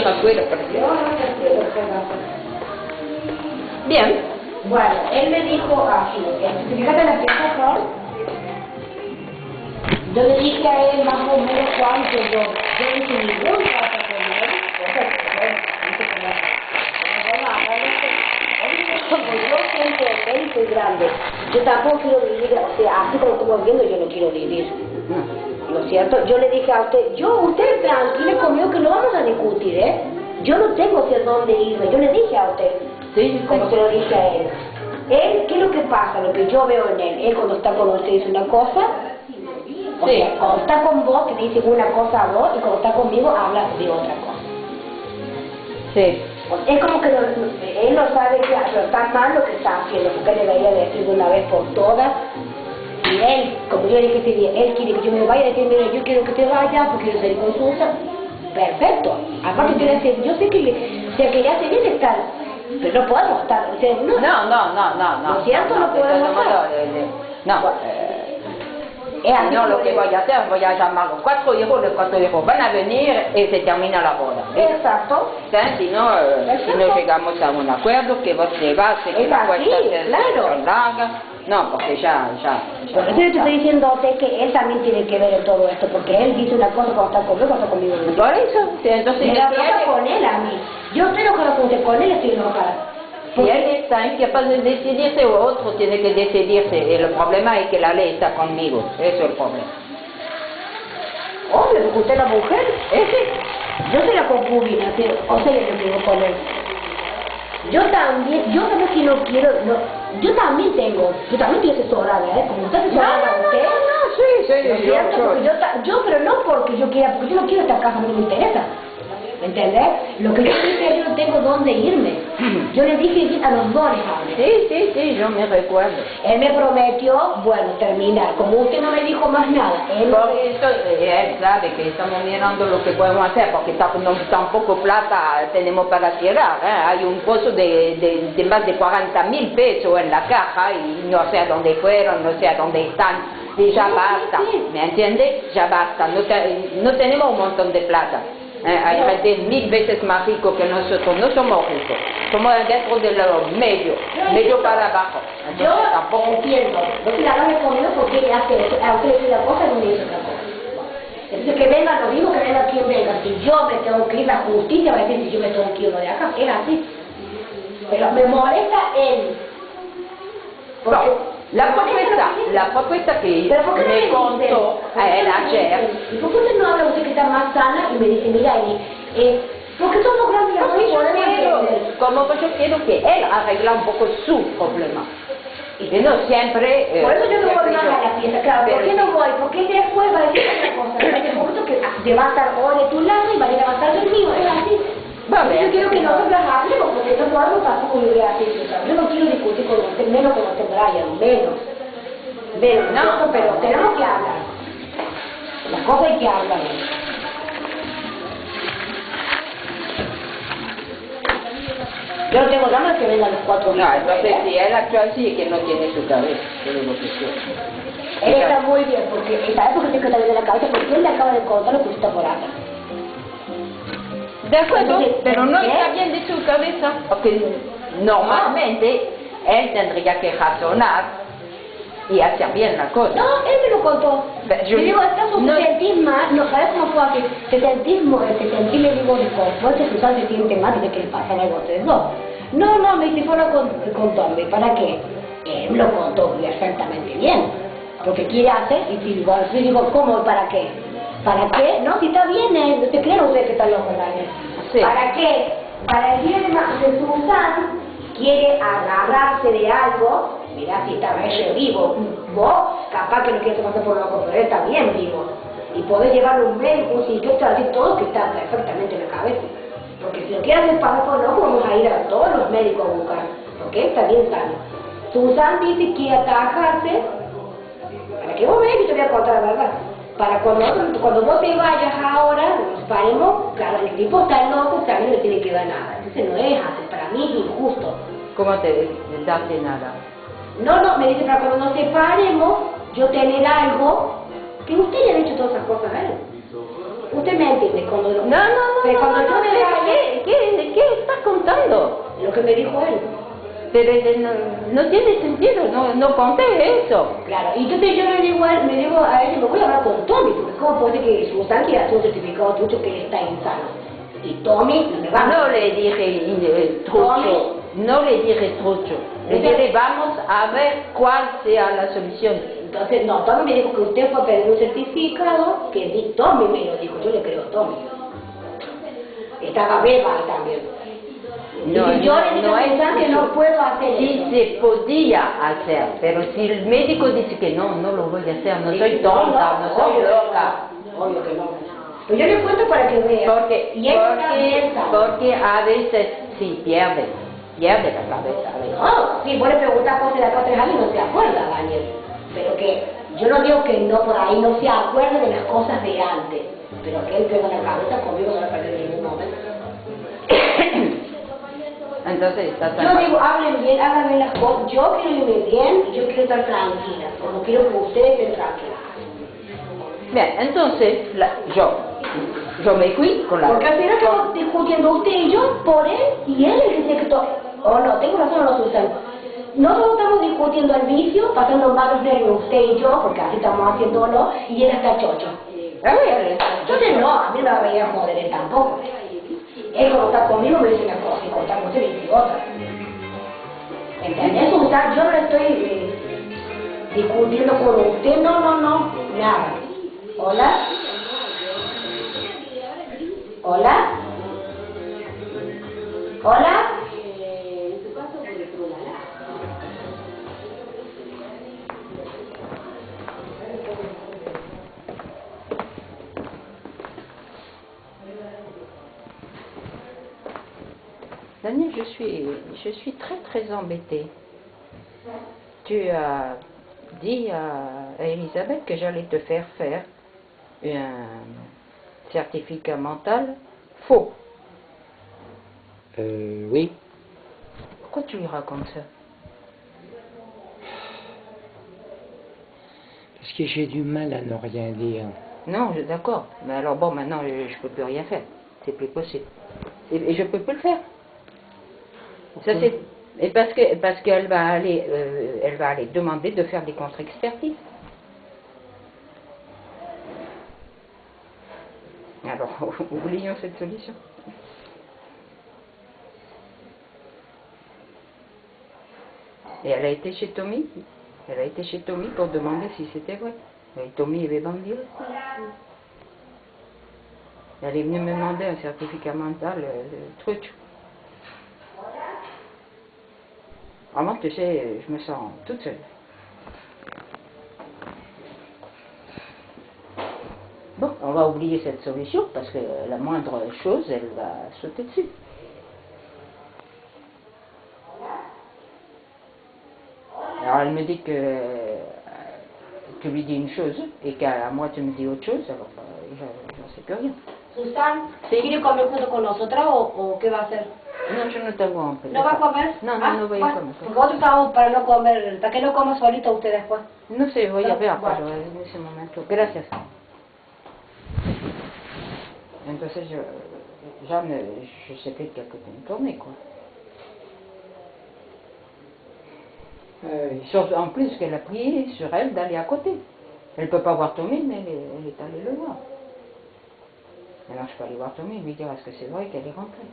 dormir afuera, porque... Yo no sé qué hacer. Bien. Bueno, él me dijo así, fíjate la pieza, Flor. Yo le dije a él más o menos cuánto yo hice ningún trato con él, como yo siento mente grande, yo tampoco quiero vivir, o sea, así como estamos viendo, yo no quiero vivir. ¿No es cierto? Yo le dije a usted, usted tranquile conmigo que no vamos a discutir, ¿eh? Yo no tengo hacia dónde irme, yo le dije a usted, Sí, como se lo dije a él. Él, ¿qué es lo que pasa? Lo que yo veo en él cuando está con usted dice una cosa, o sea, cuando está con vos te dice una cosa a vos y cuando está conmigo habla de otra cosa. Sí. Es como que él no sabe que está mal lo que está haciendo, porque él debería decir de una vez por todas. Y él, como yo le dije ese día, él quiere que yo me vaya y decir, mira, yo quiero que te vayas porque quiero salir con Susan. Perfecto. Aparte yo le decía, yo sé que ya se viene estar, pero no podemos estar, o sea, no. No. ¿No es cierto? No podemos estar. No, lo que voy a hacer, voy a llamar los 4 hijos van a venir y se termina la boda. Exacto. Si no llegamos a un acuerdo, que vos te vas, que la cuesta se larga. No, porque ya. Por eso yo te estoy diciendo a usted que él también tiene que ver en todo esto, porque él dice una cosa cuando está conmigo, cuando está conmigo. Por eso, entonces... Me la toca con él a mí. Yo estoy enojada con usted, con él estoy enojada. Si él está incapaz de decidirse o otro tiene que decidirse, el problema es que la ley está conmigo, eso es el problema. Obvio, porque usted es la mujer, yo soy la concubina, o sea, yo me digo con él. Yo también que no quiero, yo también estoy asesorada, como usted asesorada usted. Sí, yo, pero no porque yo quiera, porque yo no quiero esta casa, no me interesa. ¿Me entendés? Lo que yo dije, yo no tengo dónde irme. Yo le dije a los dos, Sí, yo me recuerdo. Él me prometió, bueno, terminar. Como usted no me dijo más nada, él sabe que estamos mirando lo que podemos hacer, porque tampoco plata tenemos para tirar. Hay un pozo de más de 40.000 pesos en la caja y no sé a dónde fueron, no sé a dónde están. Y ya basta, ¿me entiende? Ya basta, no tenemos un montón de plata. Hay gente 1000 veces más rico que nosotros, no somos ricos, somos dentro de los medio para abajo. Entonces, yo tampoco entiendo, no se la hagan conmigo porque él hace eso, a usted le dice una cosa y no me dice otra cosa. Entonces que venga, lo mismo que venga quien venga, si yo me tengo que ir, la justicia va a decir si yo me tengo que ir de acá, es así. Pero me molesta él. Porque la propuesta que me contó a él ayer. ¿Y por qué usted no habla usted que está más sana y me dice, mira, porque somos grandes y como yo quiero que él arregle un poco su problema. Y no siempre... por eso yo no voy más a la fiesta, claro. ¿Por qué no voy? Porque después va a decir otra cosa. Que te va a estar hoy de tu lado y va a levantar del mío, es así. Yo quiero que nosotros hablemos, porque no podemos tampoco vivir así. Yo no quiero discutir con usted, menos con usted, Brian, menos, no, pero tenemos que hablar. Las cosas hay que hablar. Yo no tengo ganas de que vengan los 4 No, entonces si él actúa así es que no tiene su cabeza, eso es lo que quiero. Él está muy bien, porque ¿sabes por qué tiene que estar bien de la cabeza? Porque él le acaba de contar lo que usted está por acá. De acuerdo, pero no está bien de su cabeza, porque normalmente él tendría que razonar y hacer bien la cosa. No, él me lo contó. Yo digo, ¿acaso te sentís mal? No, ¿sabes cómo fue así? Te sentís, le digo, después Susana se siente mal, tiene que le pasar algo a ustedes dos. No, me dice, fueron con Tommy, ¿para qué? Él me lo contó perfectamente bien, porque quiere hacer, y yo digo, ¿cómo y para qué? ¿Para qué? No, si está bien, no te crean ustedes que está loco, Daniel. Sí. ¿Para qué? Para el día de Susan quiere agarrarse de algo. Mirá, si está ella vivo, vos capaz que no quieres pasar por loco, pero él está bien vivo. Y podés llevarle un médico, un psiquiatra, decir todo que está perfectamente en la cabeza. Porque si lo quieres hacer pasar por loco, vamos a ir a todos los médicos a buscar, porque él está bien sano. Susan dice que atajarse, para que vos veas que te voy a contar la verdad. Para cuando vos te vayas ahora, nos paremos, claro, el tipo está loco, también no tiene que dar nada. Entonces no es así, para mí es injusto. ¿Cómo te darte nada? No, me dice, para cuando nos separemos, yo tener algo, que usted le ha dicho todas esas cosas a él. Usted me entiende, cuando No, pero cuando yo me vaya, contando. Lo que me dijo él. Pero no tiene sentido, no conté eso. Claro, y entonces yo le digo a él, me voy a hablar con Tommy, porque cómo puede ser que Susan quiera hacer un certificado trucho que él está insano. Y Tommy no me va a... No le dije trucho, no le dije trucho. Le dije, vamos a ver cuál sea la solución. Entonces, no, Tommy me dijo que usted fue a pedir un certificado, que Tommy me lo dijo, yo le creo a Tommy. Estaba Beba ahí también. No, y yo le digo a Susan que no puedo hacer sí eso. se podía hacer, pero si el médico dice que no lo voy a hacer, no soy tonta, no soy loca. Obvio que no. Pero yo le cuento para que vea. Porque a veces sí pierde la cabeza. A veces. No, sí, vos le preguntas cosas de acá a 3 años y no se acuerda, Daniel. Pero que yo no digo que no por ahí no se acuerde de las cosas de antes, pero que él tenga la cabeza conmigo no va a perder en ningún momento. Entonces está Yo digo, hablen bien, hagan bien las cosas. Yo quiero irme bien y yo quiero estar tranquila, como quiero que ustedes estén tranquilos. Bien, entonces yo me fui con la... Porque al final estamos discutiendo usted y yo por él y él el que tiene que todo. O no, tengo razón o no, Susan. Nosotros estamos discutiendo el vicio, pasando malos nervios usted y yo, porque así estamos haciéndolo, y él está chocho. Entonces no, a mí no me veía joder él tampoco. Él cuando está conmigo me dice una cosa y cuando está con usted me dice otra. ¿Entendés, Susan? Yo no estoy discutiendo con usted, no, nada. ¿Hola? ¿Hola? ¿Hola? Daniel, je suis très très embêtée. Tu as dit à Elisabeth que j'allais te faire un certificat mental faux. Oui. Pourquoi tu lui racontes ça? Parce que j'ai du mal à ne rien dire. Non, d'accord. Mais alors bon, maintenant je peux plus rien faire. C'est plus possible. Et je peux plus le faire. Ça c'est et parce qu'elle va aller demander de faire des contre-expertises. Alors oublions cette solution. Et elle a été chez Tommy. Elle a été chez Tommy pour demander si c'était vrai. Et Tommy avait bandé aussi. Elle est venue me demander un certificat mental, truc. Vraiment, tu sais, je me sens toute seule. Bon, on va oublier cette solution parce que la moindre chose, elle va sauter dessus. Alors elle me dit que tu lui dis une chose et qu'à moi tu me dis autre chose, alors j'en sais plus rien. Susan, Sí. ¿quiere comer junto con nosotras o qué va a hacer? No, yo no tengo hambre. ¿No va a comer? No, no voy a bueno, comer. porque nosotros estamos para no comer, para que no coma solito usted después. No sé, voy a ver, Bueno. pero en ese momento. Gracias. Entonces je sais plus de quel côté me tourner, quoi. Sauf en plus qu'elle a prié sur elle d'aller à côté. Elle ne peut pas voir Tommy, mais elle est allée le voir. Alors je peux aller voir Tommy et lui dire est-ce que c'est vrai qu'elle est rentrée.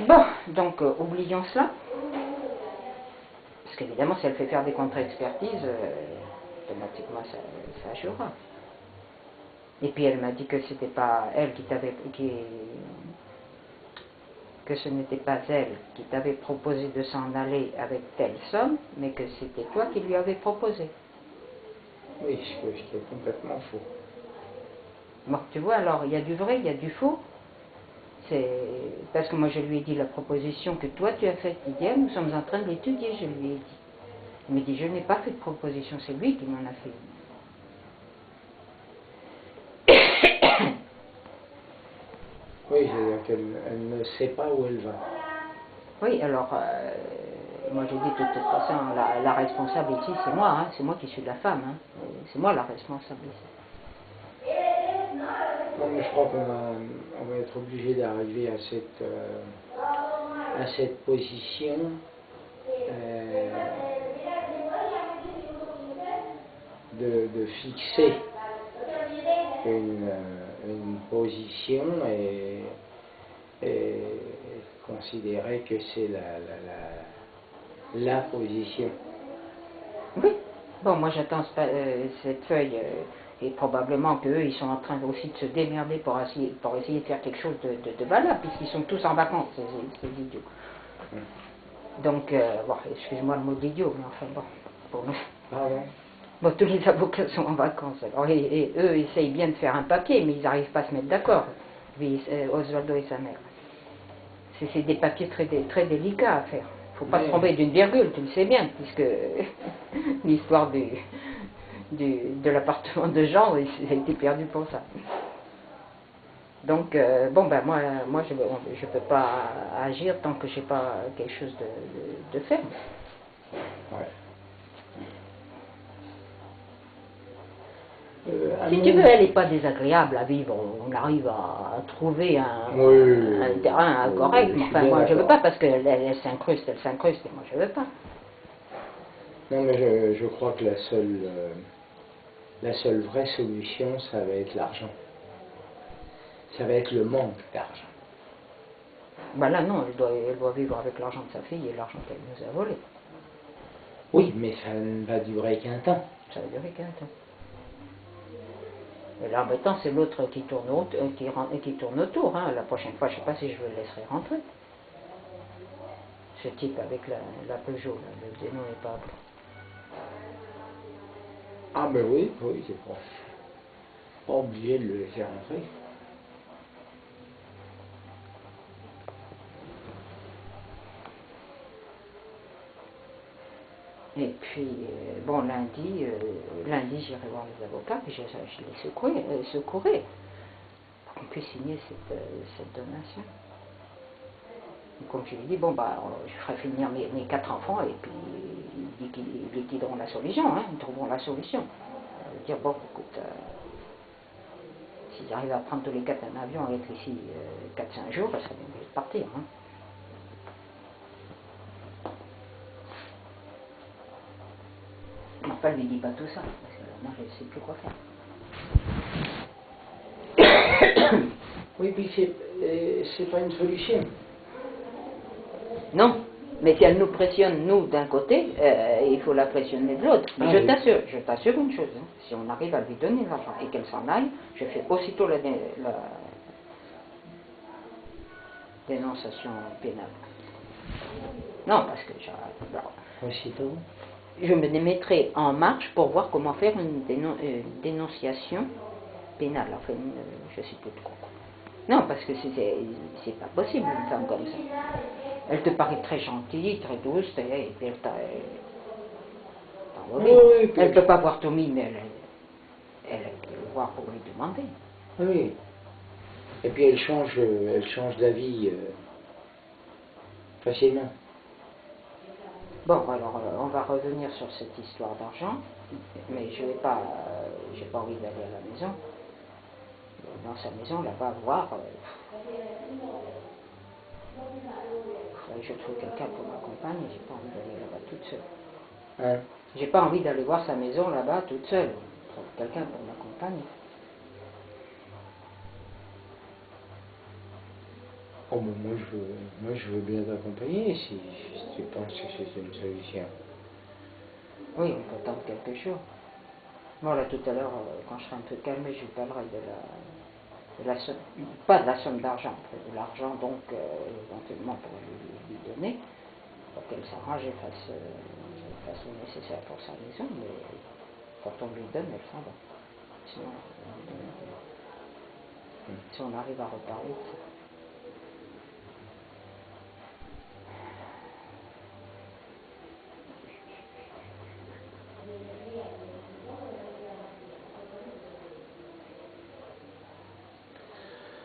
Bon, donc oublions cela. Parce qu'évidemment, si elle fait faire des contre-expertises, automatiquement ça jouera. Et puis elle m'a dit que c'était pas elle que ce n'était pas elle qui t'avait proposé de s'en aller avec telle somme, mais que c'était toi qui lui avais proposé. Oui, ce qui est complètement faux. Bon, tu vois, alors il y a du vrai, il y a du faux. C'est parce que moi je lui ai dit la proposition que toi tu as faite hier, nous sommes en train de l'étudier, je lui ai dit. Il me dit je n'ai pas fait de proposition, c'est lui qui m'en a fait. Oui, c'est-à-dire qu'elle ne sait pas où elle va. Oui, alors moi j'ai dit de toute façon la responsable ici c'est moi, c'est moi qui suis la femme, c'est moi la responsable ici. Non, je crois on va être obligé d'arriver à cette position de fixer une position et considérer que c'est la position. Oui. Bon, moi j'attends cette feuille et probablement qu'eux ils sont en train aussi de se démerder pour essayer de faire quelque chose de valable puisqu'ils sont tous en vacances, ces idiots. Donc, bon, excuse-moi le mot d'idiot, mais enfin bon, pour nous. Ah ouais. Bon, tous les avocats sont en vacances. Alors, et eux essayent bien de faire un papier, mais ils n'arrivent pas à se mettre d'accord, Osvaldo et sa mère. C'est des papiers très délicats à faire. Il ne faut pas se tromper d'une virgule, tu le sais bien, puisque l'histoire de l'appartement de Jean, ça a été perdu pour ça. Donc, bon, ben moi je ne peux pas agir tant que je n'ai pas quelque chose de ferme. Ouais. Si tu veux, elle n'est pas désagréable à vivre, on arrive à trouver un terrain correct, mais enfin moi je ne veux pas parce qu'elle s'incruste, et moi je ne veux pas. Non mais je crois que la seule vraie solution, ça va être l'argent. Ça va être le manque d'argent. Ben là non, elle doit vivre avec l'argent de sa fille et l'argent qu'elle nous a volé. Oui, mais ça ne va durer qu'un temps. Ça va durer qu'un temps. Et l'embêtant, c'est l'autre qui tourne autour. Hein. La prochaine fois, je ne sais pas si je le laisserai rentrer. Ce type avec la Peugeot, là, le dénom n'est pas blanc. Ah ben oui, c'est pas obligé de le laisser rentrer. Et puis, bon, lundi j'irai voir les avocats, puis je les secourais pour qu'on puisse signer cette donation. Et comme je lui ai dit, bon, bah, je ferai finir mes 4 enfants, et puis ils liquideront la solution, hein, ils trouveront la solution. Dire, bon, écoute, s'ils arrivent à prendre tous les 4 un avion et être ici 4-5 jours, ça serait bien obligé de partir. Hein. Enfin, ne lui dis pas tout ça, parce que moi je ne sais plus quoi faire. Oui, puis c'est pas une solution. Non, mais si elle nous pressionne, nous, d'un côté, il faut la pressionner de l'autre. Mais je t'assure une chose, hein, si on arrive à lui donner l'argent et qu'elle s'en aille, je fais aussitôt la dénonciation pénale. Non, parce que Aussitôt. je me mettrai en marche pour voir comment faire une dénonciation pénale. Enfin, je ne sais plus de quoi. Non, parce que c'est pas possible une femme comme ça. Elle te paraît très gentille, très douce, et puis elle ne peut pas voir Tommy, mais elle peut le voir pour lui demander. Oui. Et puis elle change d'avis facilement. Bon, alors on va revenir sur cette histoire d'argent, mais je n'ai pas envie d'aller à la maison. Dans sa maison, là-bas, voir. Je trouve quelqu'un pour m'accompagner, j'ai pas envie d'aller là-bas toute seule. Hein? J'ai pas envie d'aller voir sa maison là-bas toute seule. Je trouve quelqu'un pour m'accompagner. Oh, bon, moi je veux bien t'accompagner si tu penses que c'est une solution. Oui, on peut tenter quelque chose. Bon, là, tout à l'heure, quand je serai un peu calmé, je vous parlerai de la somme, pas de la somme d'argent, de l'argent, donc, éventuellement pour lui donner, pour qu'elle s'arrange et fasse le nécessaire pour sa maison, mais quand on lui donne, elle s'en va. Sinon, si on arrive à reparler de ça.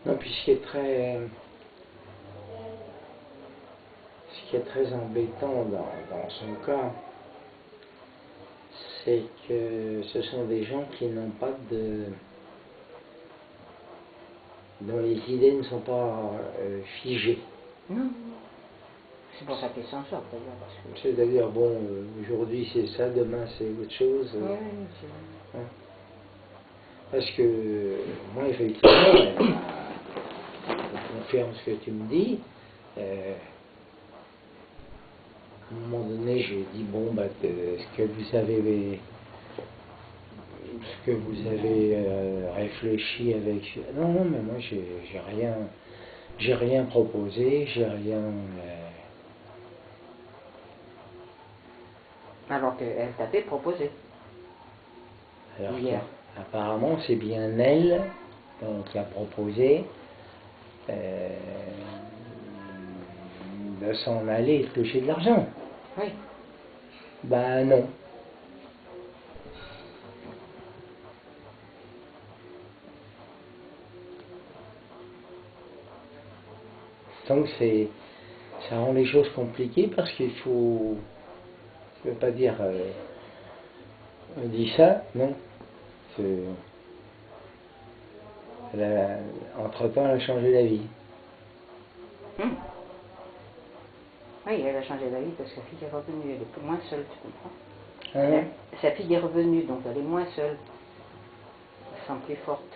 Non, puis ce qui est très embêtant dans son cas, c'est que ce sont des gens qui n'ont pas dont les idées ne sont pas figées. Non. C'est pour ça qu'ils s'en sortent d'ailleurs. Parce que... C'est-à-dire, bon, aujourd'hui c'est ça, demain c'est autre chose. Oui, Hein. Parce que moi, effectivement, je confirme ce que tu me dis. À un moment donné, j'ai dit, bon, bah, ce que vous avez réfléchi avec... Non, non, mais moi, j'ai rien proposé, j'ai rien... Alors qu'elle t'avait proposé. Alors hier. Apparemment, c'est bien elle qui a proposé de s'en aller et de toucher de l'argent. Oui. Ben non. Donc ça rend les choses compliquées parce qu'il faut, je ne veux pas dire, on dit ça, non. Entre-temps, elle a changé d'avis. Oui, elle a changé d'avis parce que sa fille est revenue, elle est moins seule, tu comprends? Hein? Sa fille est revenue, donc elle est moins seule. Elle se sent plus forte.